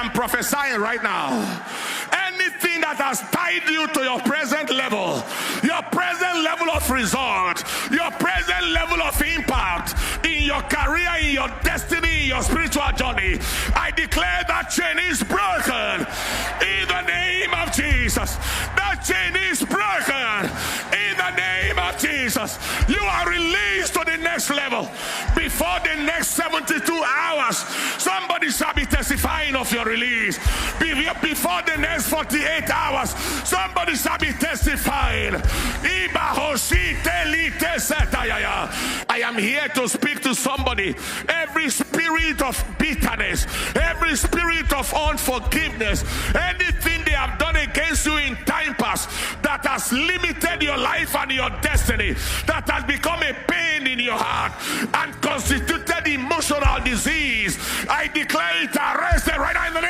am prophesying right now. Anything that has tied you to your present level of result, your present level of impact in your career, in your destiny, in your spiritual journey, I declare that chain is broken in the name of Jesus. That chain is broken in the name of Jesus. You are released to the next level. Before the next 72 hours, somebody shall be testifying of your release. Before the next 48 hours, somebody shall be testifying. I am here to speak to somebody. Every spirit of bitterness, every spirit of unforgiveness, anything they have done against you in time past that has limited your life and your destiny, that has become a pain in your heart and constituted emotional disease, I declare it arrested right now in the name